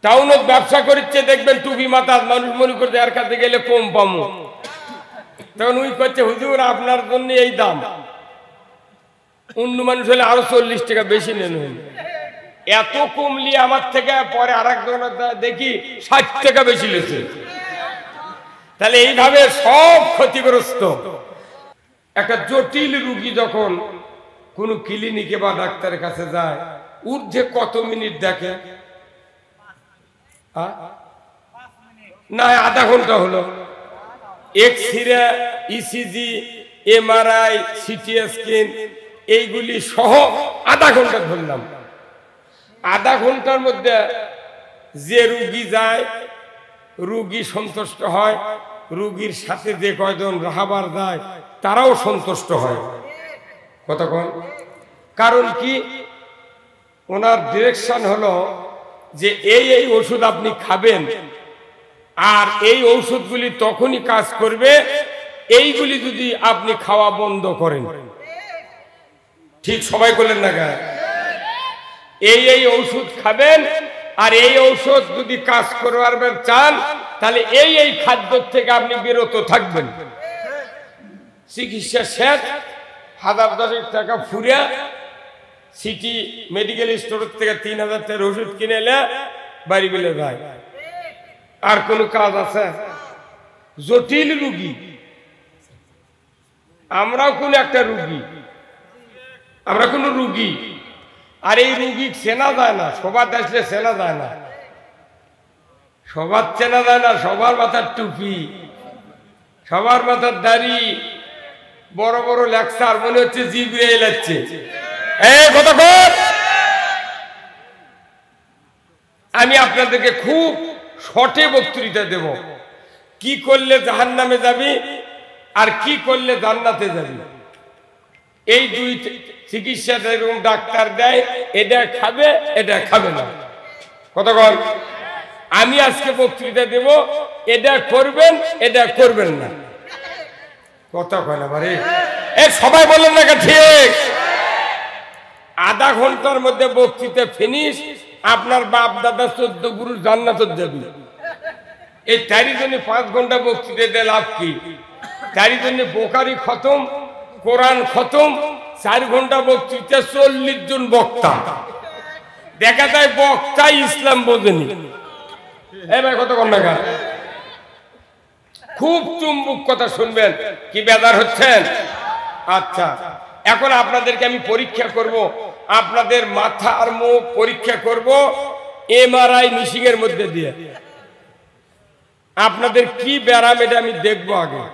টাউনত ব্যবসা করছে, দেখবেন টুপি মাথার মানুষ মনে করছে এর কাছে গেলে কম পামো, তখন উই করছে হুজুর আপনার জন্য এই দাম, অন্য মানুষ হলে আরো 40 টাকা বেশি নেন, এত কমলি আমার থেকে, পরে আর একজন দেখি 60 টাকা বেশি লেছে। তাহলে এইভাবে সব ক্ষতিগ্রস্ত। একটা জটিল রুগী যখন কোন ক্লিনিকে বা ডাক্তারের কাছে যায়, ঊর্ধ্বে কত মিনিট দেখে? না, আধা ঘন্টা হলো। X-ray, ECG, MRI, CT scan এইগুলি সহ আধা ঘন্টা ধরলাম। আধা ঘন্টার মধ্যে যে রুগী যায়, রুগী সন্তুষ্ট হয়, রুগীর সাথে যে কয়জন রাহাবার যায় তারাও সন্তুষ্ট হয়। কতক্ষণ? কারণ কি, ওনার ডিরেকশন হলো যে এই এই ওষুধ আপনি খাবেন, আর এই ঔষধগুলি তখনই কাজ করবে এইগুলি যদি আপনি খাওয়া বন্ধ করেন। ঠিক সবাই করলেন না? এই এই ঔষধ খাবেন, আর এই ঔষধ যদি কাজ করবার চান তাহলে এই এই খাদ্য থেকে আপনি বিরত থাকবেন। চিকিৎসা শেষ, 1010 টাকা ফুরিয়া সিটি মেডিকেল স্টোর থেকে 3000 টাকার ওষুধ কিনে এলে বাড়ি বেলে যায়। আর কোন কাজ আছে? জটিল রুগী, আমরাও কোন একটা রুগী, আমরা কোন রুগী, আর এই রুগী চেনা যায় না, সবার আসলে চেনা যায় না, সবার চেনা যায় না। সবার মাথার টুপি, সবার মাথার দাড়ি, বড় বড় লেকচার, মনে হচ্ছে জিবরাইল আসছে। আমি আপনাদেরকে খুব শর্টে বক্তৃতা দেব, কি করলে জাহান্নামে যাবি আর কি করলে জান্নাতে যাবি। এই দুই চিকিৎসা এরকম ডাক্তার দেয়, এটা খাবে এটা খাবে না। কতক্ষণ? আমি আজকে বক্তৃতা দেব, এটা করবেন এটা করবেন না। কতক্ষণ? আবারে সবাই বলেন না ঠিক? আধা ঘন্টার মধ্যে বক্তৃতা ফিনিশ, আপনার বাপ দাদা 14 গুরু জান্নাতে যাবে। এই তারই জন্য 5 ঘন্টা বক্তৃতা দিয়ে লাভ কি? তারই জন্য বোখারি খতম, কোরআন খতম, 4 ঘন্টা বক্তৃতা, 40 জন বক্তা। দেখা যায় বক্তাই ইসলাম বোঝেনি। ভাই কতক্ষণ না? খুব চুম্বক কথা শুনবেন। কি বেজার হচ্ছেন? আচ্ছা, এখন আপনাদেরকে আমি পরীক্ষা করব, আপনাদের মাথা আর মুখ পরীক্ষা করব এমআরআই মেশিন এর মধ্যে দিয়ে। আপনাদের কি ব্যারাম এটা আমি দেখবো আগে।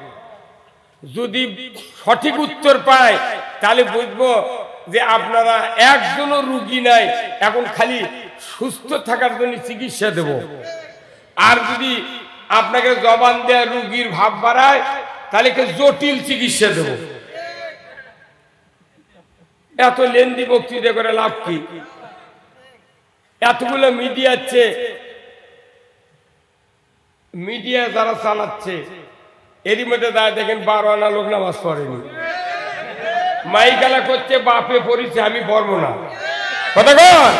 যদি সঠিক উত্তর পাই তাহলে বুঝবো যে আপনারা একজনও রুগী নাই, এখন খালি সুস্থ থাকার জন্য চিকিৎসা দেব। আর যদি আপনাকে জবান দেয়া রুগীর ভাব বাড়ায় তাহলে জটিল চিকিৎসা দেব। এত লেন্দি বক্তৃতা করে লাভ কি? এতগুলো মিডিয়া আছে, মিডিয়া যারা চালাচ্ছে এরই মধ্যে দাঁড়িয়ে দেখেন 12 আনা লোক নামাজ পড়েনি, মাইকালা করছে বাপে পড়েছে আমি পড়বো না। কতক্ষণ?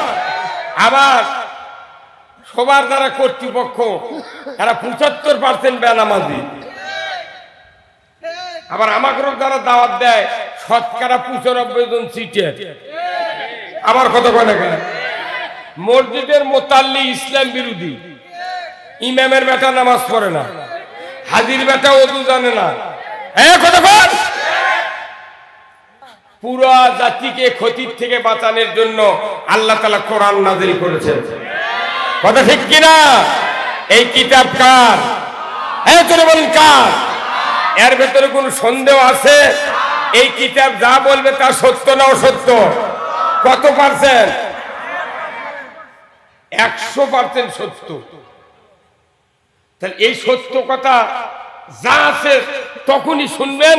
আবার সবার যারা কর্তৃপক্ষ এরা 75% বেনামাজি, আবার আমাকেও যারা দাওয়াত দেয় শতকরা 95 জন সিটের। আবার কতক্ষণ? মসজিদের মোতাল্লি ইসলাম বিরোধী, ইমামের বেটা নামাজ পড়ে না, হাজির বেটা ওযু জানে না। কতক্ষণ? পুরো জাতিকে ক্ষতির থেকে বাঁচানোর জন্য আল্লাহ তাআলা কোরআন নাযিল করেছেন। কথা ঠিক কিনা? এই কিতাব কার? তোরা বলেন কার? এর ভেতরে কোন সন্দেহ আছে? এই কিতাব যা বলবে তা সত্য না অসত্য? কত পার্সেন্ট? 100% সত্য। তাহলে এই সত্য কথা যা আছে তখনই শুনবেন,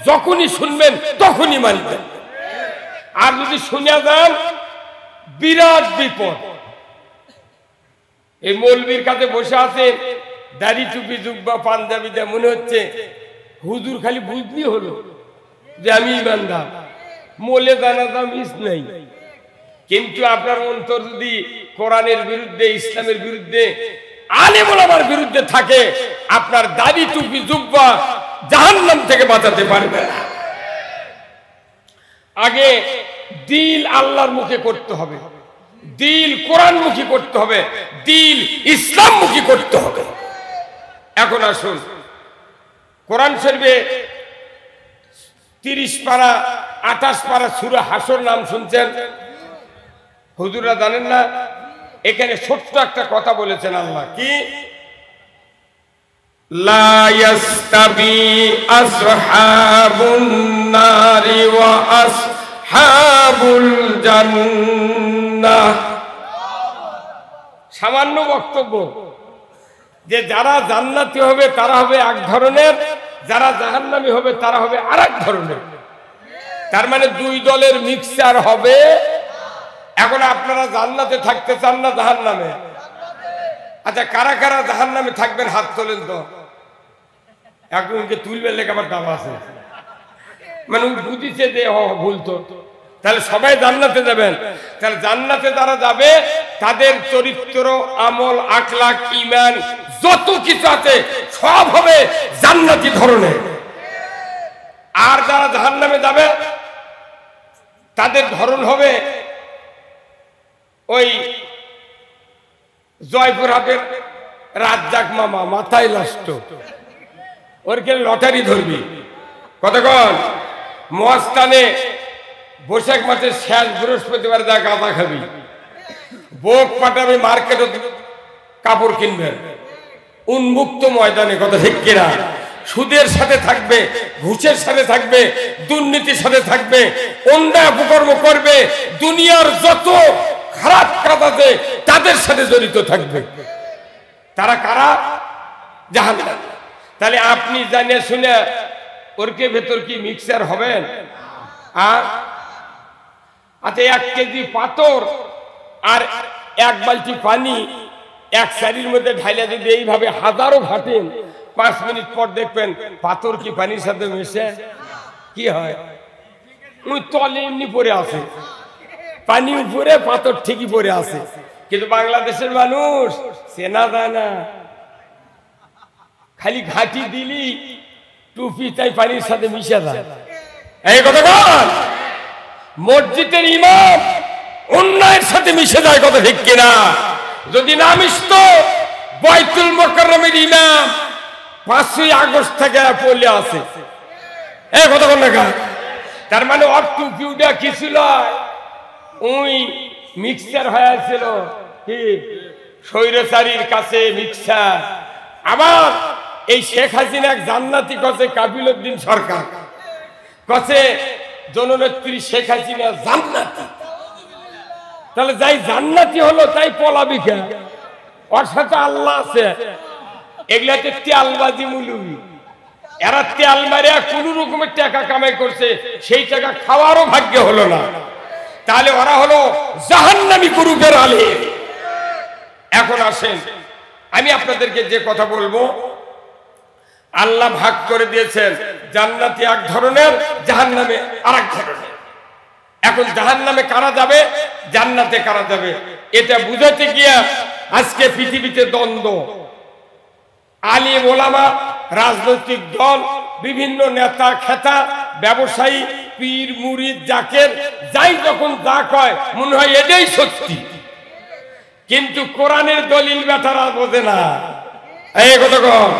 যখনই শুনবেন তখনই মানবেন। আর যদি শুনে যান বিরাট বিপদ। এই মৌলবীর কাছে বসে আছে, দাড়ি টুপি জুব্বা পাঞ্জাবি দেয়, মনে হচ্ছে হুজুর খালি বুঝলি হলো যে আমি ইমানদার, মোলে জানাজা মিস নেই। কিন্তু আপনার অন্তর যদি কোরআনের বিরুদ্ধে, ইসলামের বিরুদ্ধে, আলেম ওলামার বিরুদ্ধে থাকে, আপনার দাড়ি টুপি জুব্বা জাহান্নাম থেকে বাঁচাতে পারবে না। আগে দিল আল্লাহর মুখে করতে হবে, দিল কোরআনমুখী করতে হবে, দিল ইসলামমুখী করতে হবে। এখন আসুন, কোরআন শরীফে 30 পারা 28 পারা সূরা হাসর নাম শুনছেন? হুজুররা জানেন না? এখানে ছোট্ট একটা কথা বলেছেন আল্লাহ, কি? লা ইয়াস্তাবি আসহাবুন নারি ওয়া আসহাবুল জান্নাহ। সামান্য বক্তব্য, যে যারা জান্নাতি হবে তারা হবে এক ধরনের, যারা জাহান্নামী হবে তারা হবে আরেক ধরনের। তার মানে দুই দলের মিক্সচার হবে। এখন আপনারা জান্নাতে থাকতে চান না জাহান্নামে? আচ্ছা, কারা কারা জাহান্নামে থাকবেন হাত তোলেন তো। একজনকে তুলবে লেখাবার দাম আছে, মানে বুঝিছে যে ভুল তো, তাহলে সবাই জান্নাতে যাবেন। তাহলে জান্নাতে যারা যাবে তাদের চরিত্র, আমল, আখলাক, ঈমান যত কিছু আছে সব হবে জান্নাতি ধরনের। আর যারা জাহান্নামে যাবে তাদের ধরন হবে ওই জয়পুরহাটের রাজ্জাক মামা, মাথায় নষ্ট, ওরকে লটারি ধরবি কতক্ষণ। মহাস্থানে বৈশাখ মাসের শেষ বৃহস্পতিবার যা গাঁদা খাবি, বোক পাঠাবে মার্কেটে কাপড় কিনবেন, উন্মুক্ত ময়দানে, কথা ঠিক কিনা? সুদের সাথে থাকবে, ঘুষের সাথে থাকবে, দুর্নীতির সাথে থাকবে, অন্যায় অপকর্ম করবে, দুনিয়ার যত খারাপ কাজ আছে তাদের সাথে জড়িত থাকবে। তারা কারা? জাহান্নাম। তাহলে আপনি জানিয়ে শুনে ওরকে ভেতর কি মিক্সার হবেন? আচ্ছা, 1 কেজি পাথর আর 1 বালতি পানি এক শাড়ির মধ্যে ঢাইলে যদি এইভাবে হাজারো ঘাটেন, 5 মিনিট পর দেখবেন পাথর কি পানির সাথে মিশে? কি হয়? ওই তলে এমনি পড়ে আছে, পানি উপরে, পাথর ঠিকই পড়ে আছে। কিন্তু বাংলাদেশের মানুষ চেনা যায় না, খালি ঘাটি দিলি টুপি তাই পানির সাথে মিশে যায়। এই কথা বল, মসজিদের ইমাম অন্যায়ের সাথে মিশে যায়, কথা ঠিক কিনা? যদি না মিশতো, বাইতুল মুকাররমের ইমাম 5ই আগস্ট থেকে পড়লে আছে। এই কথা বল না। তার মানে ওর টুপিটা কি ছিল? ওই মিক্সচার হয়েছিল, কি স্বৈরাচারীর কাছে মিক্সচার। আবার এই শেখ হাসিনা জান্নাতি কছে কাবিল উদ্দিন সরকার, কছে জননেত্রী শেখ হাসিনা জান্নাতি। তাহলে যাই জান্নাতি হলো তাই পলাবি কেন? ওর সাথে আল্লাহ আছে। এগুলাতে তেলবাজি মুলুবি, এরা তেল মারিয়া কোন রকমের টাকা কামাই করছে, সেই টাকা খাওয়ারও ভাগ্য হলো না। তাহলে ওরা হলো জাহান্নামী গ্রুপের আলেম। এখন আসেন, আমি আপনাদেরকে যে কথা বলবো, আল্লাহ ভাগ করে দিয়েছেন, জান্নাতি এক ধরনের, জাহান্নামে আরেক ধরনের। এখন জাহান্নামে কারা যাবে, জান্নাতে কারা যাবে, এটা বুঝাতে গিয়া আজকে পৃথিবীতে দ্বন্দ্ব। আলিম ওলামা, রাজনৈতিক দল, বিভিন্ন নেতা খেতা, ব্যবসায়ী, পীর মুরিদ জাকের, যাই যখন যা কয় মনে হয় এটাই সত্যি, কিন্তু কোরআনের দলিল বেটারা বোঝে না। এই কথা কন।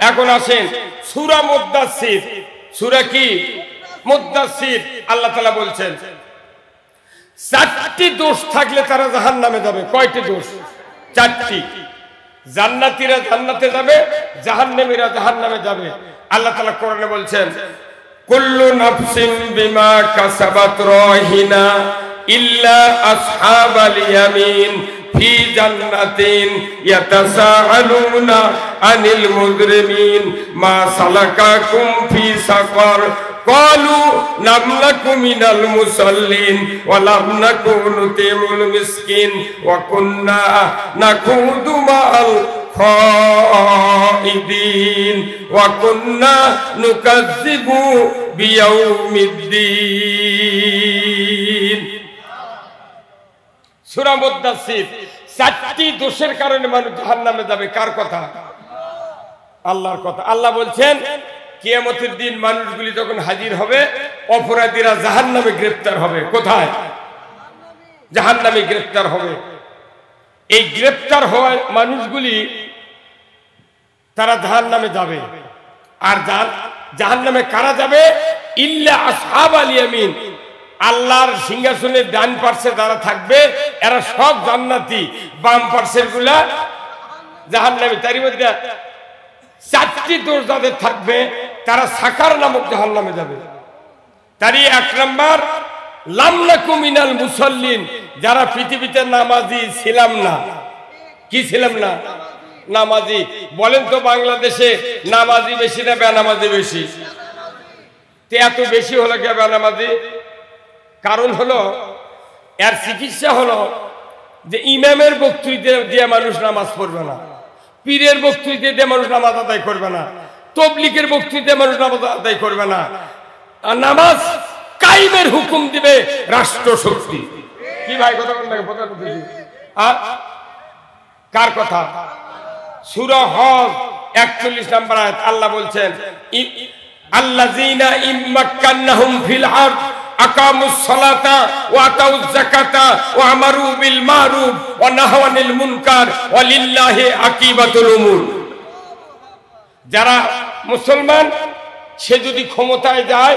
এখন আসেন সূরা মুদ্দাসসির। সূরা কি? মুদ্দাসসির। আল্লাহ তাআলা বলছেন 4টি দোষ থাকলে তারা জাহান্নামে যাবে। কয়টি দোষ? 4টি। জান্নাতীরা জান্নাতে যাবে, জাহান্নামীরা জাহান্নামে যাবে। আল্লাহ তাআলা কোরআনে বলছেন, কুল্লু নাফসিন বিমা কাসাবাত রাহিনা ইল্লা আসহাবাল ইয়ামিন ফি জান্নাতিন ইয়াতাসাআলুনা আনিল মুজরিমিন মা সালাকাকুম ফি সাকার ক্বালু লাম নাকু মিনাল মুসাল্লিন ওয়া লাম নাকু নুতিমুল মিসকিন ওয়া কুন্না নাকুদু মা'আল খাইদিন ওয়া কুন্না নুকাজ্জিবু বিয়াউমিদ্দিন। সূরা মুদ্দাসসির। 4টি দোষের কারণে মানুষ জাহান্নামে যাবে। কার কথা? আল্লাহর কথা। আল্লাহ বলছেন কিয়ামতের দিন মানুষগুলি যখন হাজির হবে, অপরাধীরা জাহান্নামে গ্রেফতার হবে। কোথায়? জাহান্নামে গ্রেফতার হবে। এই গ্রেফতার হওয়া মানুষগুলি তারা জাহান্নামে যাবে। আর জাহান্নামে কারা যাবে? ইল্লা আসহাবাল ইয়ামিন, আল্লাহর সিংহাসনের ডান পার্শ্বে যারা থাকবে এরা সব জান্নাতি, বাম পার্শ্বের গুলা জাহান্নামী। তারই মধ্যে 4টি দোষ যাদের থাকবে তারা সাকার নামক জাহান্নামে যাবে। তারই 1 নাম্বার লাম নাকু মিনাল মুসাল্লিন, যারা পৃথিবীতে নামাজি ছিলাম না। কি ছিলাম না? নামাজি। বলেন তো বাংলাদেশে নামাজি বেশি না বেনামাজি বেশি? এত বেশি হলো কে বেনামাজি? কারণ হলো এর চিকিৎসা হলো যে ইমামের বক্তৃতা দিয়ে মানুষ নামাজ পড়বে না, পীরের বক্তৃতা দিয়ে মানুষ নামাজ আদায় করবে না, তবলিগের বক্তৃতা দিয়ে মানুষ নামাজ আদায় করবে না। আর নামাজ কায়েমের হুকুম দিবে রাষ্ট্র শক্তি। কি ভাই কথা বলেন? কার কথা? সূরা হজ 41 নম্বর আয়াত আল্লাহ বলছেন আল্লাযীনা ইম্মাক্কান্নাহুম ফিল আরদ আকামুস সালাতা ওয়া আতাউজ যাকাতা ওয়া আমারু বিল মারুফ ওয়া নাহাউ আনিল মুনকার ওয়া লিল্লাহি আকিবাতুল উমুর। যারা মুসলমান সে যদি ক্ষমতায় যায়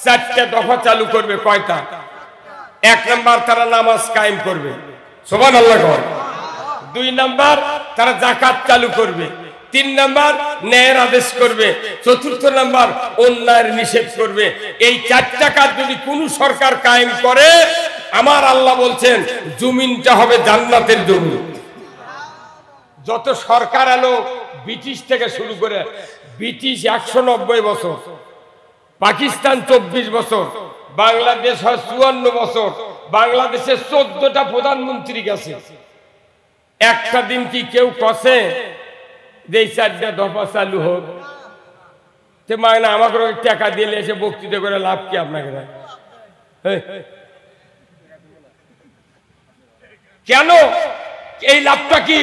4টা দফা চালু করবে। কয়টা? 1 নাম্বার তারা নামাজ কায়েম করবে, সুবহানাল্লাহ। 2 নাম্বার তারা যাকাত চালু করবে। 3 নাম্বার ন্যায়ের আদেশ করবে। 4র্থ নাম্বার অন্যায়ের নিষেধ করবে। এই 4টা কাজ যদি কোন সরকার কায়েম করে, আমার আল্লাহ বলছেন জমিনটা হবে জান্নাতের জমি। যত সরকার এলো ব্রিটিশ থেকে শুরু করে, ব্রিটিশ 190 বছর, পাকিস্তান 24 বছর, বাংলাদেশ হয় 54 বছর। বাংলাদেশে 14টা প্রধানমন্ত্রী গেছে। একটা দিন কি কেউ কষে যে 4টা দফা চালু হোক? মানে আমাকে টাকা দিয়ে এসে বক্তৃতা করে লাভ কি আপনাকে? কেন? এই লাভটা কি?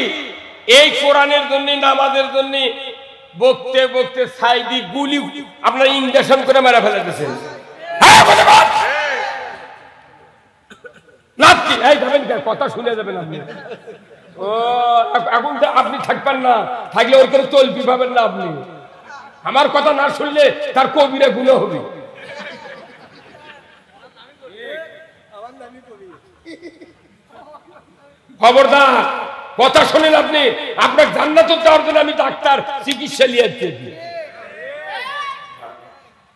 এই কোরআনের জন্য, নামাজের জন্য বকতে বকতে সাইদি গুলি আপনার ইঞ্জেকশন করে মেরে ফেলাতেছেন। লাভ কি? এই যাবেন, কথা শুনে যাবেন আপনি। ও এখন আপনি থাকবেন না, থাকলে ওর করে তলবি পাবেন না আপনি। আমার কথা না শুনলে তার কবিরা গুনাহ হবে। খবরদার, কথা শোনেন আপনি। আপনার জান্নাত দেওয়ার জন্য আমি ডাক্তার, চিকিৎসা লিয়াচ্ছি।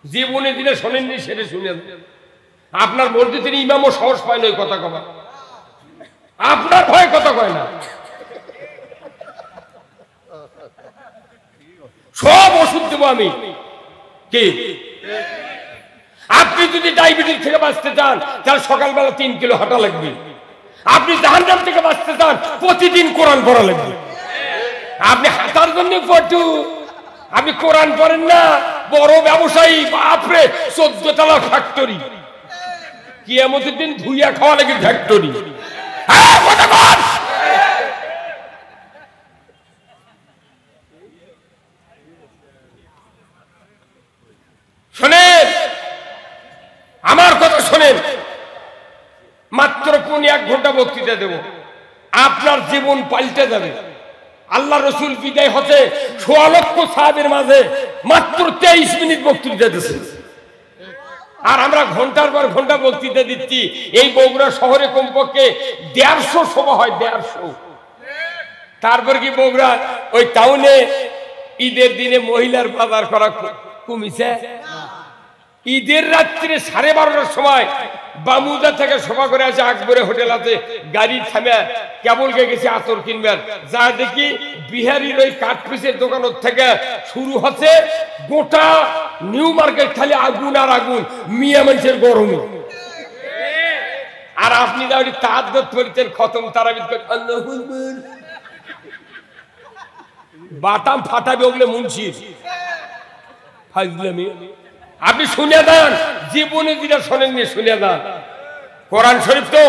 জীবনে দিনে শোনেননি, সেটা শুনেন। আপনার মসজিদের ইমামও সাহস পায় না ওই কথা কবা। আপনার ভয় কথা কয় না। সব ওষুধ দেবো আমি। কি? আপনি যদি ডায়াবেটিস থেকে বাঁচতে চান তাহলে সকালবেলা 3 কিলো হাঁটা লাগবে। আপনি জাহান্নাম থেকে বাঁচতে চান প্রতিদিন কোরআন পড়া লাগবে। আপনি হাঁটার জন্য পড়ু, আপনি কোরআন পড়েন না। বড় ব্যবসায়ী, বাপরে 14 তলা ফ্যাক্টরি, কিয়ামতের দিন ধুইয়া খাওয়া লাগে ফ্যাক্টরি। শোনেন, আমার কথা শোনেন। মাত্র 1 ঘন্টা বক্তৃতা দেব, আপনার জীবন পাল্টে যাবে। আল্লাহ রসুল বিদায় হতে 1.25 লক্ষ সাহাবীর মাঝে মাত্র 23 মিনিট বক্তৃতা দিয়েছেন। আর আমরা ঘন্টার পর ঘন্টা বক্তৃতা দিচ্ছি। এই বগুড়া শহরে কমপক্ষে 150 সভা হয়, 150। তারপর কি বগুড়া ওই টাউনে ঈদের দিনে মহিলার বাজার করা কমিছে? ঈদের রাত্রে 12:30টার সময় বামুদা থেকে সভা করে আসে, আকবরে হোটেল আছে, গাড়ি থামে কেবল গেছে আতর কিনবেন। যা দেখি বিহারির ওই কাঠপিসের দোকান থেকে শুরু হচ্ছে, গোটা নিউ মার্কেট খালি আগুন আর আগুন, মিয়া মানুষের গরমে। আর আপনি তাহাজ্জুদ পড়তেন, খতম তারাবিদ করে আল্লাহু আকবার, বাটাম ফাটাবে ওগুলো মুন্সির ফাজলামি। আপনি শুনে দেন, জীবনে যেটা শোনেননি শুনে দেন। কোরআন শরীফ তো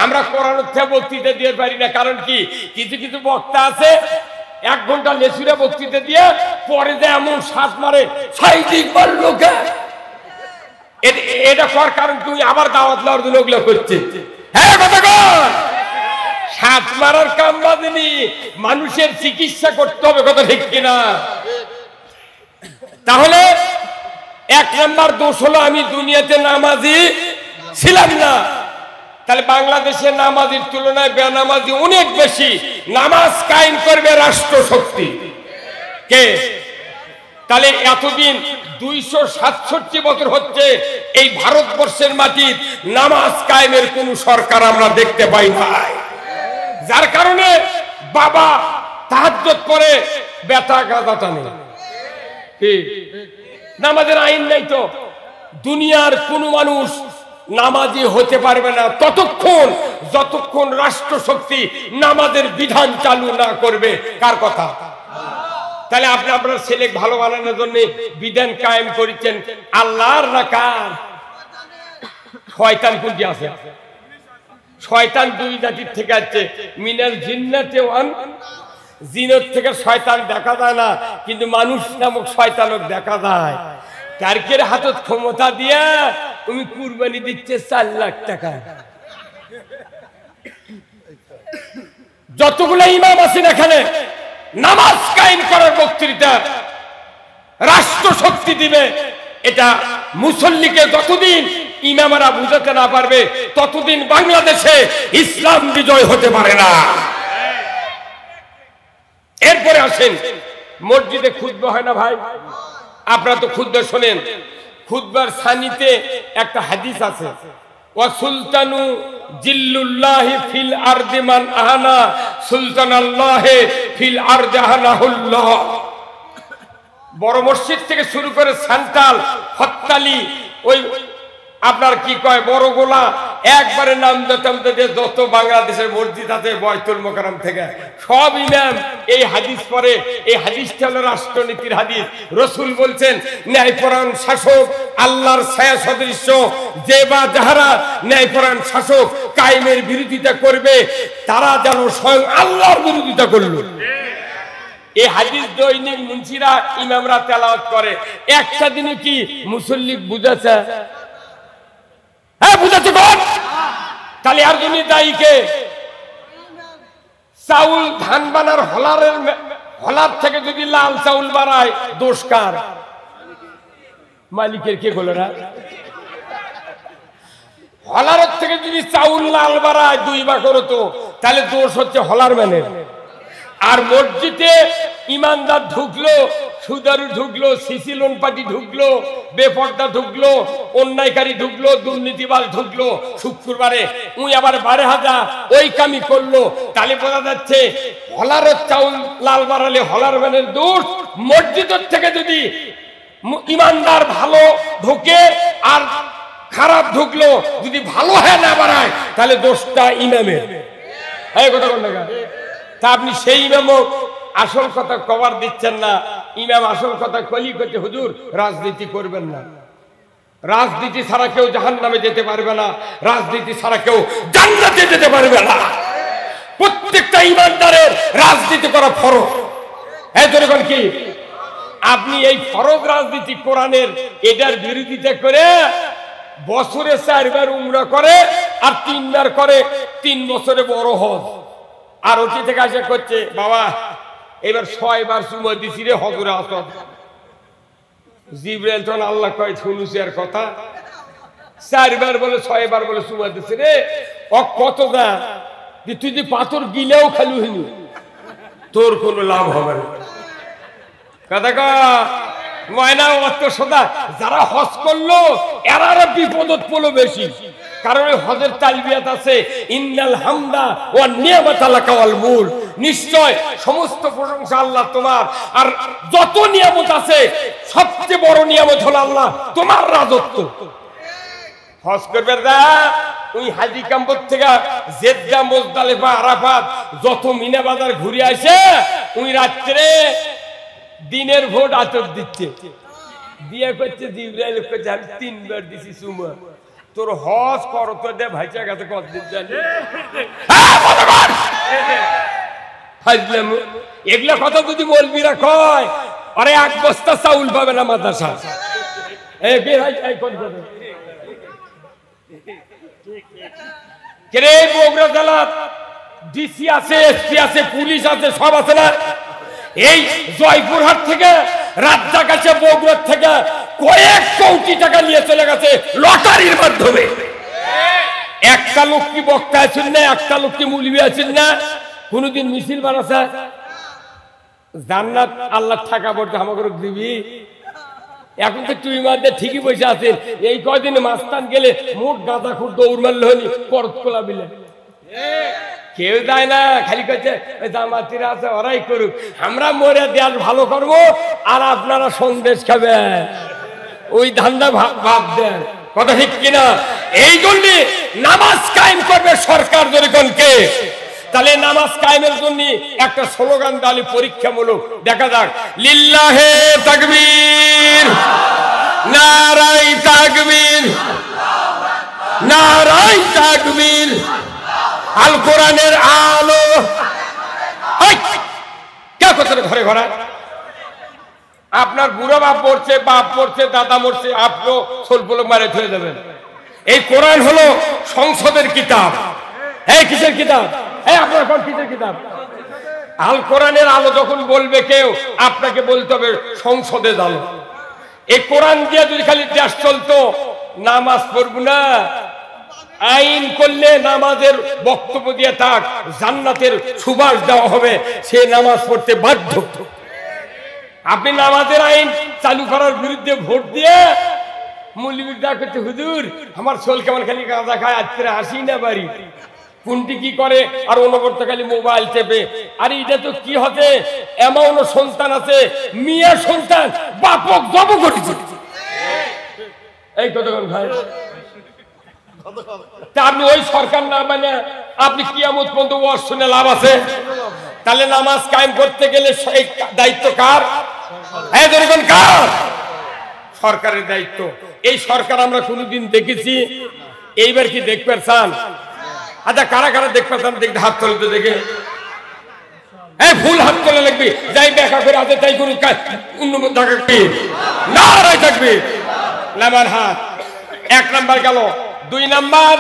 আমরা কোরআন থেকে বক্তৃতা দিয়ে পারি না, কারণ কি কিছু কিছু বক্তা আছে 1 ঘন্টা লেসুরে বক্তৃতা দিয়ে পরে যে এমন শ্বাস মারে সাইদিক লোকে, এটা কর কারণ তুই আবার দাওয়াত দেওয়ার জন্য ওগুলো করছে। হ্যাঁ কথা কর, শ্বাস মারার কাম বাজেনি, মানুষের চিকিৎসা করতে হবে, কথা ঠিক কিনা? তাহলে 1 নম্বর দোষ হলো আমি দুনিয়াতে নামাজি ছিলাম না। তাহলে বাংলাদেশের নামাজির তুলনায় বেনামাজি অনেক বেশি। নামাজ কায়েম করবে রাষ্ট্র শক্তি কে? তাহলে এতদিন 267 বছর হচ্ছে এই ভারতবর্ষের মাটির নামাজ কায়েমের কোন সরকার আমরা দেখতে পাই নাই, যার কারণে বাবা তাহাজ্জুদ করে বেটা গাদা টানে। নামাজের আইন নাই তো। দুনিয়ার কোন মানুষ নামাজি হতে পারবে না যতক্ষণ রাষ্ট্র শক্তি নামাজের বিধান চালু না করবে। কার কথা? তাহলে আপনি আপনার ছেলে ভালো বানানোর জন্য বিধান কায়েম করেছেন আল্লাহর না কার? শয়তান কোনটি আছে? শয়তান 2 জাতির থেকে আছে, মিনাল জিন্নাতি ওয়ান, জিনের থেকে শয়তান দেখা যায় না, কিন্তু মানুষ নামক শয়তানও দেখা যায়। কারকের হাতত ক্ষমতা দিয়া তুমি কুরবানি দিচ্ছে 4 লাখ টাকা। যতগুলো ইমাম আছেন এখানে নামাজ কায়েম করার বক্তৃতা রাষ্ট্র শক্তি দিবে, এটা মুসল্লিকে যতদিন ইমামরা বুঝাতে না পারবে ততদিন বাংলাদেশে ইসলাম বিজয় হতে পারে না। এরপরে আসেন মসজিদে খুতবা হয় না ভাই? আপনারা তো খুতবা শোনেন। খুতবার সানিতে একটা হাদিস আছে, ওয়া সুলতানু জিল্লুল্লাহি ফিল আরদি মান আহানা সুলতানাল্লাহি ফিল আরদি আহানাহুল্লাহ। বড় মসজিদ থেকে শুরু করে সান্তাল, হত্তালি, ওই আপনার কি কয় বড়গোলা, একবারে নাম যত বাংলাদেশের মসজিদ আছে বয়তুল মোকাররম থেকে সব ইমাম এই হাদিস পড়ে। এই হাদিসটা হলো রাষ্ট্রনীতির হাদিস। রাসূল বলছেন ন্যায়পরায়ণ শাসক আল্লাহর ছায়া সদৃশ্য, যে বা যাহারা ন্যায়পরায়ণ শাসক কায়েমের বিরোধিতা করবে তারা যেন স্বয়ং আল্লাহর বিরোধিতা করলো। এই হাদিস দৈনিক মুন্সিরা ইমামরা তেলাওয়াত করে। একটা দিনে কি মুসল্লি বুঝাছে? হ্যাঁ বুঝাচ্ছে কোন? তাহলে আর জন্য দায়ী কে? চাউল ধান বানার হলার থেকে যদি লাল চাউল বানায় দোষ কার? মালিকের। কে বলে না? হলার থেকে যদি চাউল লাল বানায় 2 ভাগ করতো তাহলে দোষ হচ্ছে হলার ম্যানের। আর মসজিদে ইমানদার ঢুকলো, সুদারু ঢুকলো, সিসি লোন পার্টি ঢুকলো, বেপর্দা ঢুকলো, অন্যায়কারী ঢুকলো, দুর্নীতিবাজ ঢুকলো, শুক্রবারে উই আবার 12,000 ওই কামি করলো, তাহলে বোঝা যাচ্ছে হলারের চাউল লাল বাড়ালে হলার ম্যানের দোষ। মসজিদের থেকে যদি ইমানদার ভালো ঢুকে আর খারাপ ঢুকলো, যদি ভালো হয় না বাড়ায় তাহলে দোষটা ইমামের। এই কথা কোন জায়গা? তা আপনি সেই ইমামও আসল কথা কভার দিচ্ছেন না। ইমাম আসল কথা কলি করতে, হুজুর রাজনীতি করবেন না, রাজনীতি ছাড়া কেউ জাহান্নামে যেতে পারবে না, রাজনীতি ছাড়া কেউ জান্নাতে যেতে পারবে না। প্রত্যেকটা ইমানদারের রাজনীতি করা ফরজ। এই যেরকম কি আপনি এই ফরজ রাজনীতি কোরআনের এটার বিরোধিতা করে বছরে 4 বার উমরা করে আর 3 বার করে 3 বছরে বড় হজ, আর ওটি থেকে আসে করছে বাবা এবার 6 বার চুমা দিছি রে হজরে আসদ। জিবরাইল তখন আল্লাহ কয় শুনুছি আর কথা, 4 বার বলে 6 বার বলে চুমা দিছি রে, কত দা তুই যদি পাথর গিলেও খালু হইনি তোর কোনো লাভ হবে না। কথা ময়না অত সদা যারা হজ করলো এরা বিপদত পড়লো বেশি, কারণ হজের তালবিয়াত আছে ইন্নাল হামদা ওয়া নিয়ামাতা লাকা ওয়াল মুলক, নিশ্চয় সমস্ত প্রশংসা আল্লাহ তোমার, আর যত নিয়ামত আছে সবচেয়ে বড় নিয়ামত হলো আল্লাহ তোমার রাজত্ব। হজ করবে দা ওই হাজি ক্যাম্পর থেকে জেদ্দা, মুজদালিফা, আরাফাত যত মিনা বাজার ঘুরে আসে ওই রাত্রে দিনের ভোট আতর দিচ্ছে, দিয়ে করছে জিবরাইল করছে আমি 3 বার দিছি চুমা, তোর হজ করত দে ভাইচা গেছে কতদিন জানি এগুলা কথা যদি বলবি না কয় আরে এক বস্তা চাউল পাবে না মাদ্রাসা বগুড়া জেলা ডিসি আছে, এসপি আছে, পুলিশ আছে, সব আছে না? এই জয়পুরহাট থেকে রাজ্জাক আছে বগুড়ার থেকে কয়েক কোটি টাকা নিয়ে চলে গেছে লটারির মাধ্যমে। একটা লোক কি বক্তা আছেন না, একটা লোক কি মুলবি আছেন না কোনদিন মিছিল বানাছে? জান্নাত আল্লাহ টাকা পড়তে আমাকে দিবি। এখন তো তুই মাঝে ঠিকই বসে আছেন, এই কয়দিনে মাস্তান গেলে মোট গাঁদা খুব দৌড় মারলে হয়নি করত কোলা বিলে কেউ যায় না, খালি কইছে জামাতিরা আছে ওরাই করুক, আমরা মরে দেয়াল ভালো করবো আর আপনারা সন্দেশ খাবেন, ওই ধান্দা ভাব দেন। কথা ঠিক কিনা? এই জন্য নামাজ কায়েম করবে সরকার জনগণকে। তাহলে নামাজ কায়েমের জন্য একটা স্লোগান দালি পরীক্ষামূলক দেখা যাক, লিল্লাহে তাকবীর, নারায়ে তাকবীর, নারায়ে তাকবীর, আল কোরআনের আলো। কে করছে ঘরে ঘরে? আপনার বুড়ো বাপ পড়ছে, বাপ পড়ছে, দাদা মরছে, আপনিও সোলপলক মারে ধরে দেবেন। এই কোরআন হলো সংসদের কিতাব। এই কিসের কিতাব? এই আপনার কোন কিসের কিতাব? আল কোরআনের আলো যখন বলবে কেউ, আপনাকে বলতে হবে সংসদের আলো। এই কোরআন দিয়ে যদি খালি দেশ চলতো, নামাজ পড়ব না, আইন করলে নামাজের বক্তব্য দিয়ে তাক জান্নাতের সুবাস দেওয়া হবে, সে নামাজ পড়তে বাধ্য। আপনি নামাজের আইন চালু করার বিরুদ্ধে ভোট দিয়ে মৌলবীরা করতে, হুজুর আমার সোল কেমন খালি গাঁজা খায়, আজকে আসি না বাড়ি, কোনটি কি করে, আর অনবরত খালি মোবাইল চেপে। আর এটা তো কি হতে, এমন সন্তান আছে মিয়া সন্তান বাপক জব করেছে। এই কতক্ষণ ভাই তা আপনি ওই সরকার না মানে আপনি কিয়ামত পর্যন্ত ওয়াজ শুনে লাভ আছে? তাহলে নামাজ কায়েম করতে গেলে সেই দায়িত্ব কার? হ্যাঁ জনগণ কার? সরকারের দায়িত্ব। এই সরকার আমরা কোনদিন দেখেছি? এইবার কি দেখতে চান? আচ্ছা কারা কারা দেখতে চান দেখতে হাত তোলে দেখে। হ্যাঁ ফুল হাত তোলা লাগবে, যাই দেখা করে আছে তাই করুন, উন্নত থাকবে, নারায়ে তাকবীর, নামার হাত। এক নাম্বার গেল। দুই নাম্বার,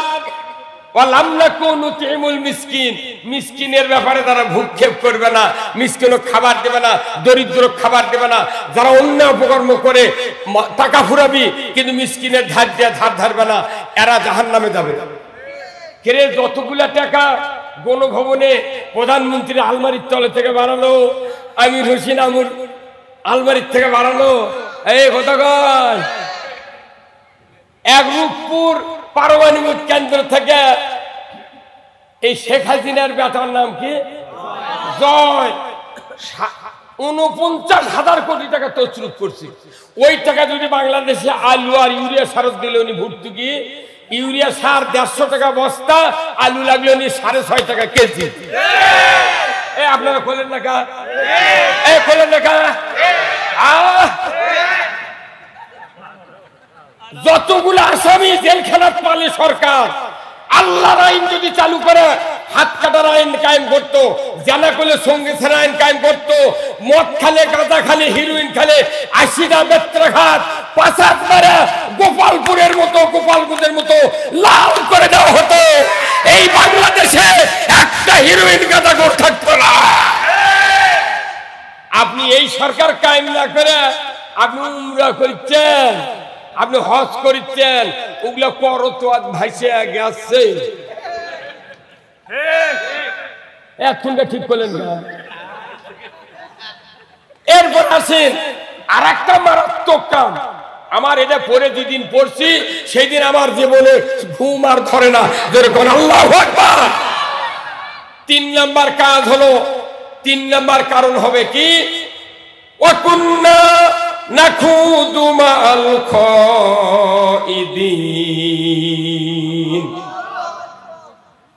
মিসকিনের ব্যাপারে তারা ভূক্ষেপ করবে না, মিসকিনও খাবার দেবে না, দরিদ্র খাবার দেবে না। যারা অন্য অপকর্ম করে টাকা ফুরাবি কিন্তু মিসকিনের ধার দিয়ে ধার ধারবে না, এরা জাহান্নামে যাবে। কেরে যতগুলা টাকা গণভবনে প্রধানমন্ত্রী আলমারির তলে থেকে বাড়ালো, আমির হোসেন আমুর আলমারির থেকে বাড়ালো, এই কতক্ষণ এক রূপপুর পারমাণবিক কেন্দ্র থেকে এই শেখ হাসিনার বেটার নাম কি জয় 49,000 কোটি টাকা তছরুপ করছে। ওই টাকা যদি বাংলাদেশে আলু আর ইউরিয়া সার দিলে উনি ভর্তুকি, ইউরিয়া সার 150 টাকা বস্তা, আলু লাগলে উনি 6.5 টাকা কেজি। আপনারা খোলেন না কা? খোলেন না কা? যতগুলো আসামি জেলখানাত পালে সরকার, আল্লাহর আইন যদি চালু করে হাত কাটার আইন কায়েম করতো, জানা করলে সঙ্গে ছাড়া আইন কায়েম করতো, মদ খালে, গাঁজা খালে, হিরোইন খালে, 80টা বেত্রাঘাত, পাঁচাত মারা গোপালপুরের মতো, গোপালগঞ্জের মতো লাল করে দেওয়া হতো। এই বাংলাদেশে একটা হিরোইন গাঁজা গোর থাকতো না। আপনি এই সরকার কায়েম না করে আপনি উমরা করছেন, আপনি হজ করছেন, ওগুলো করতোয়াত ভাইসে গেছে। এখনটা ঠিক করলেন না। এরপর আসেন আর একটা মারাত্মক কাম। আমার এটা পরে যেদিন পড়ছি সেই দিন আমার জীবনে ঘুম আর ধরে না, যেরকম আল্লাহু আকবার। 3 নাম্বার কাজ হলো, 3 নাম্বার কারণ হবে কি, ওয়াকুন্না নাখুদু মাআল খাইদিন।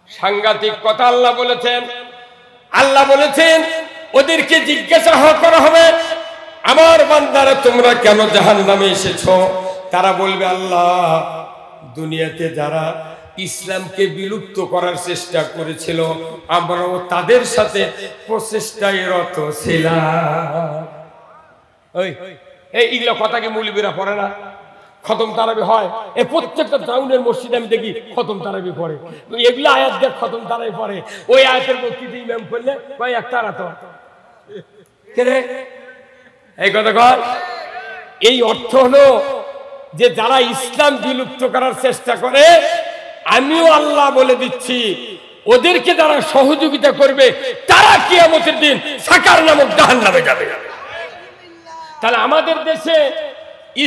সাংঘাতিক কথা আল্লাহ বলেছেন। আল্লাহ বলেছেন ওদেরকে জিজ্ঞাসা করা হবে, আমার বান্দারা তোমরা কেন জাহান্নামে এসেছো? তারা বলবে আল্লাহ দুনিয়াতে যারা ইসলামকে বিলুপ্ত করার চেষ্টা করেছিল আমরাও তাদের সাথে প্রচেষ্টায় রত ছিলাম। এইগুলো কথা কি মৌলবীরা পড়ে না? খতম তারাবি হয়, এই প্রত্যেকটা টাউনের মসজিদে আমি দেখি খতম তারাবি পড়ে। এগুলো আয়াত দিয়ে খতম তারাবি পড়ে, ওই আয়াতের বক্তৃতা ইমাম করলে কয় এক তারা তো এই কথা কয়। এই অর্থ হলো যে যারা ইসলাম বিলুপ্ত করার চেষ্টা করে, আমিও আল্লাহ বলে দিচ্ছি ওদেরকে যারা সহযোগিতা করবে তারা কিয়ামতের দিন সাকার নামক জাহান্নামে যাবে। তাহলে আমাদের দেশে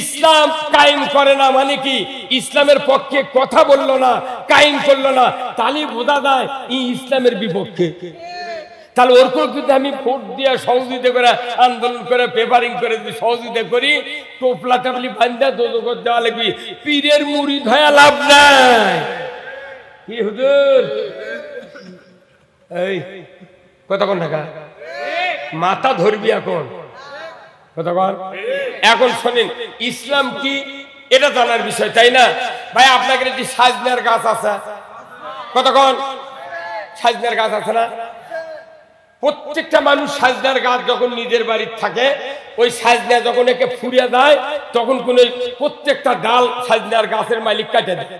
ইসলাম কায়েম করে না মানে কি? ইসলামের পক্ষে কথা বললো না, কায়েম করলো না, তাহলে বোঝা যায় ইসলামের বিপক্ষে। তাহলে ওরকম যদি আমি ভোট দিয়ে সহযোগিতা করে, আন্দোলন করে, পেপারিং করে যদি সহযোগিতা করি, টোপলা টাপলি বান্ধা দোজখত দেওয়া লাগবে, পীরের মুরিদ হয়ে লাভ নাই। কি হুজুর এই কতক্ষণ টাকা মাথা ধরবি এখন কতক্ষণ? এখন শোনেন, ইসলাম কি এটা জানার বিষয়, তাই না ভাই? আপনাকে একটি সাজনার গাছ আছে, কতক্ষণ সাজনার গাছ আছে না? প্রত্যেকটা মানুষ সাজনার গাছ যখন নিজের বাড়ির থাকে, ওই সাজনা যখন একে ফুরিয়ে দেয় তখন কোন প্রত্যেকটা ডাল সাজনার গাছের মালিক কাটে দেয়।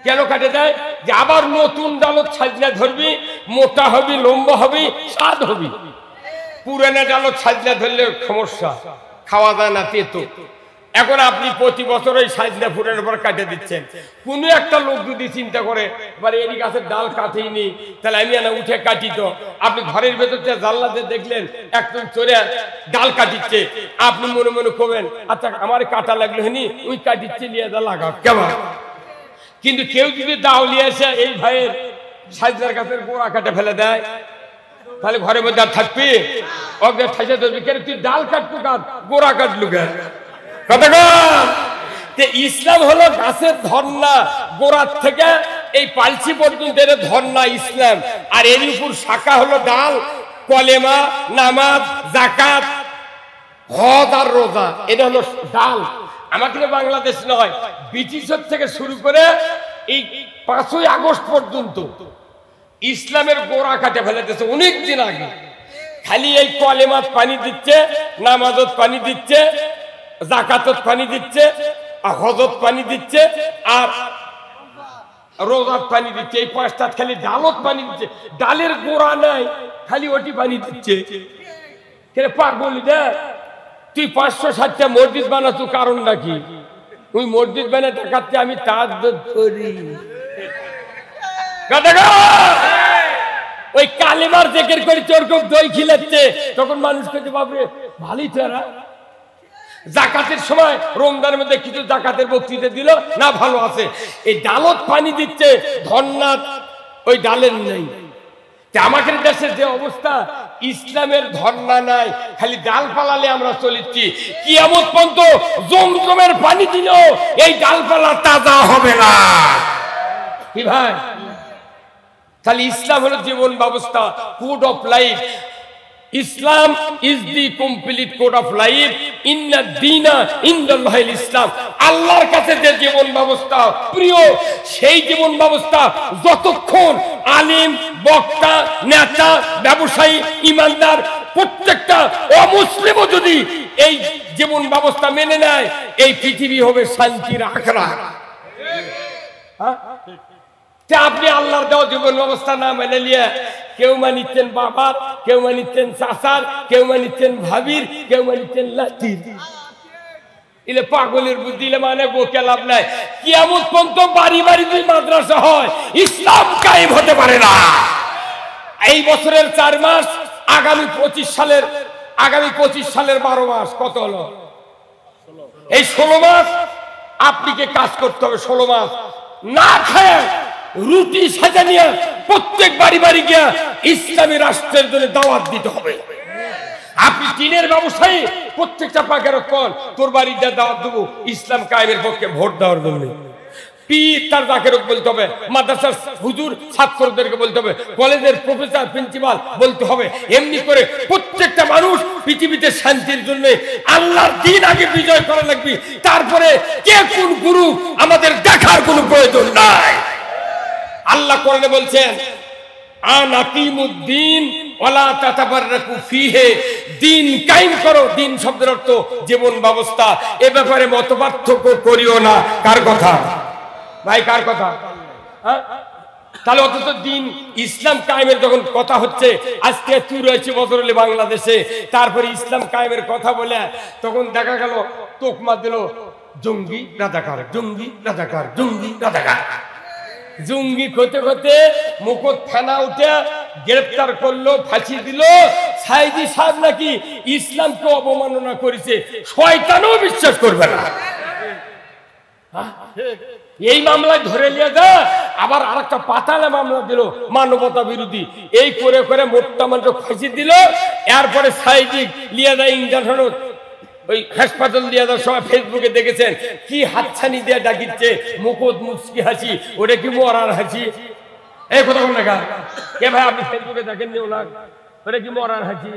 কেন কাটে দেয়? যে আবার নতুন ডালত সাজনা ধরবি, মোটা হবি, লম্বা হবি, স্বাদ হবি। পুরানা ডালত সাজনা ধরলে সমস্যা, খাওয়া যায় না, তেতো। এখন আপনি প্রতি বছর ওই সাজনা ফুরের উপর কাটে দিচ্ছেন। কোন একটা লোক যদি চিন্তা করে এই গাছের ডাল কাটেইনি, তাহলে আমি না উঠে কাটি। তো আপনি ঘরের ভেতর জানলাতে দেখলেন একজন চোরে ডাল কাটিচ্ছে, আপনি মনে মনে করবেন আচ্ছা আমার কাটা লাগলো হয়নি, ওই কাটিচ্ছে নিয়ে যা লাগাও কেমন। কিন্তু কেউ যদি দাউলিয়ে এসে এই ভাইয়ের সাজনার গাছের গোড়া কাটে ফেলে দেয়, তাহলে ঘরের মধ্যে আর থাকবি? অগ্রে ঠাইসা ধরবি, কেন তুই ডাল কাটবো কাট, গোড়া কাটলু কেন? ইসলাম হলো গাছের ধর্না, গোড়ার থেকে এই পালসি পর্যন্ত ধর্না ইসলাম। আর এর উপর শাখা হলো ডাল, কলেমা, নামাজ, যাকাত, হজ আর রোজা। এটা হলো ডাল। আমাদের বাংলাদেশ নয়, ব্রিটিশের থেকে শুরু করে এই 5ই আগস্ট পর্যন্ত ইসলামের গোড়া কাটে ফেলে দিয়েছে অনেক দিন আগে। খালি এই কলেমাত পানি দিচ্ছে, নামাজত পানি দিচ্ছে, যাকাতত পানি দিচ্ছে, হজত পানি দিচ্ছে, আর রোজাত পানি দিচ্ছে। এই 5টা খালি ডালত পানি দিচ্ছে, ডালের গোড়া নাই, খালি ওটি পানি দিচ্ছে। পাগলি না তুই 560টা মসজিদ বানাচ্ছ, কারণটা কি? ওই মসজিদ বানায় টাকাতে আমি তার করি। ওই কালেমার জেকের করে চোরকম দই খিলাচ্ছে, তখন মানুষ কাছে বাবরে ভালোই তো এরা। জাকাতের সময় রমজানের মধ্যে কিছু জাকাতের বক্তৃতা দিল না, ভালো আছে। এই ডালত পানি দিচ্ছে, ধন্নাত ওই ডালের নেই। আমাদের দেশের যে অবস্থা, ইসলামের ধর্না নাই, খালি ডাল পালালে আমরা চলেছি। কিয়ামত পর্যন্ত জমজমের পানি দিল এই ডালপালা তাজা হবে না। কি ভাই? তাহলে ইসলাম হলো জীবন ব্যবস্থা, code of life. Islam is the complete code of life. ইন্না দীনা ইনদাল্লাহিল ইসলাম। আল্লাহর কাছে যে জীবন ব্যবস্থা প্রিয়, সেই জীবন ব্যবস্থা যতক্ষণ আলিম, বক্তা, নেতা, ব্যবসায়ী, ইমানদার প্রত্যেকটা অমুসলিমও যদি এই জীবন ব্যবস্থা মেনে নেয়, এই পৃথিবী হবে শান্তির আখড়া। আপনি আল্লাহর দেওয়া জীবন ব্যবস্থা না মেনে নিয়ে কেউ মানিচ্ছেন বাবার, কেউ মানিচ্ছেন চাচার, কেউ মানিচ্ছেন ভাবির, কেউ মানিচ্ছেন লাতির। ইলে পাগলের বুদ্ধি, ইলে মানে বকে লাভ নাই। কিয়ামত পর্যন্ত বাড়ি বাড়ি দুই মাদ্রাসা হয়, ইসলাম কায়েম হতে পারে না। এই বছরের 4 মাস, আগামী 25 সালের 12 মাস, কত হলো? এই 16 মাস আপনাকে কাজ করতে হবে। 16 মাস না খায় রুটি সাজা নিয়ে প্রত্যেক বাড়ি বাড়ি গিয়ে ইসলামী রাষ্ট্রের জন্য দাওয়াত দিতে হবে। আপনি টিনের ব্যবসায়ী, প্রত্যেকটা পাকের কোন তোর বাড়িতে দাওয়াত দেবো ইসলাম কায়েমের পক্ষে ভোট দেওয়ার জন্য। পীর তার জাকেরক বলতে হবে, মাদ্রাসার হুজুর ছাত্রদেরকে বলতে হবে, কলেজের প্রফেসর প্রিন্সিপাল বলতে হবে। এমনি করে প্রত্যেকটা মানুষ পৃথিবীতে শান্তির জন্য আল্লাহর দ্বীন আগে বিজয় করা লাগবে, তারপরে কে কোন গুরু আমাদের দেখার কোনো প্রয়োজন নাই। আল্লাহ কোরআনে বলছেন আন আকিমুদ্দিন ওয়ালা তাতাবাররাকু ফিহি, দ্বীন কায়েম করো। দ্বীন শব্দের অর্থ জীবন ব্যবস্থা। এ ব্যাপারে মতপার্থক্য করিও না। কার কথা ভাই, কার কথা? তাহলে অথচ দ্বীন ইসলাম কায়েমের যখন কথা হচ্ছে, আজকে 84 বছর হলে বাংলাদেশে, তারপরে ইসলাম কায়েমের কথা বলে তখন দেখা গেল তোকমা দিল জঙ্গি রাজাকার, জঙ্গি রাজাকার, জঙ্গি রাজাকার। জঙ্গি করতে করতে মুকুট থানা উঠে গ্রেফতার করলো, ফাঁসি দিল। সাইদি সাহেব নাকি ইসলামকে অবমাননা করেছে, শয়তানও বিশ্বাস করবে না। এই মামলায় ধরে নিয়ে যা, আবার আরেকটা পাতালে মামলা দিল মানবতা বিরোধী। এই করে করে মোটটা মানুষ ফাঁসি দিল। এরপরে সাইদি লিয়ে যায় ইঞ্জেকশন, ওই হাসপাতাল দিয়ে যাওয়ার সময় ফেসবুকে দেখেছেন কি হাতছানি দিয়ে ডাকিচ্ছে, মুকুট মুচকি হাসি, ওটা কি মরার হাসি? এই কথা বল না কে ভাই, আপনি ফেসবুকে দেখেন নি ওনার, ওটা কি মরার হাসি?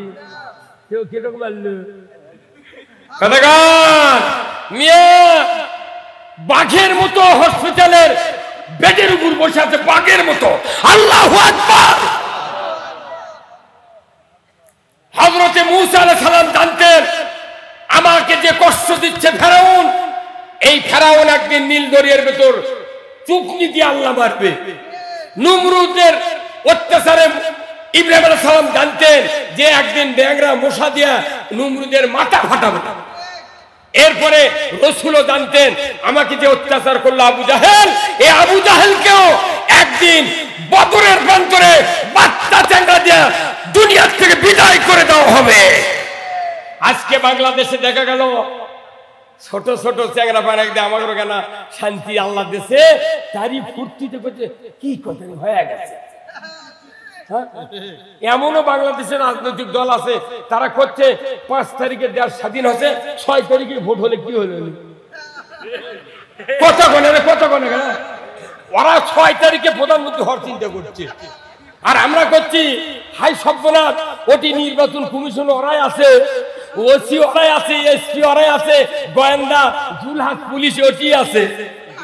কেউ কিরকম মারলো কথাগান মিয়া, বাঘের মতো হসপিটালের বেডের উপর বসে আছে, বাঘের মতো। আল্লাহু আকবার। হযরতে মূসা আলাইহিস সালাম জানতেন আমাকে যে কষ্ট দিচ্ছে ফেরাউন, এই ফেরাউন একদিন নীল দরিয়ার ভেতর চুপনি দিয়ে আল্লাহ মারবে। নমরুদের অত্যাচারে ইব্রাহিম আলাইহিস সালাম জানতেন যে একদিন ব্যাঙরা মশা দিয়া নমরুদের মাথা ফাটাবে। এরপরে রাসূলও জানতেন আমাকে যে অত্যাচার করলো আবু জাহেল, এই আবু জাহেলকেও একদিন বদরের প্রান্তরে বাচ্চা চ্যাংড়া দিয়া দুনিয়ার থেকে বিদায় করে দেওয়া হবে। আজকে বাংলাদেশে দেখা গেল ছোট ছোট চ্যাংড়া পাড়া একদম আমাদের কেনা শান্তি আল্লাহ দেশে, তারই ফুর্তিতে করছে কি কথা হয়ে গেছে। এমনও বাংলাদেশের রাজনৈতিক দল আছে তারা করছে 5 তারিখে দেশ স্বাধীন হচ্ছে, 6 তারিখে ভোট হলে কি হলো, কথা বলে কথা বলে। ওরা 6 তারিখে প্রধানমন্ত্রী হওয়ার চিন্তা করছে, আর আমরা করছি হাই সভ্যনাথ। ওটি নির্বাচন কমিশন ওরাই আছে, ওসি ওরাই আছে, এসপি ওরাই আছে, গোয়েন্দা জুলহাস পুলিশ ওটি আছে।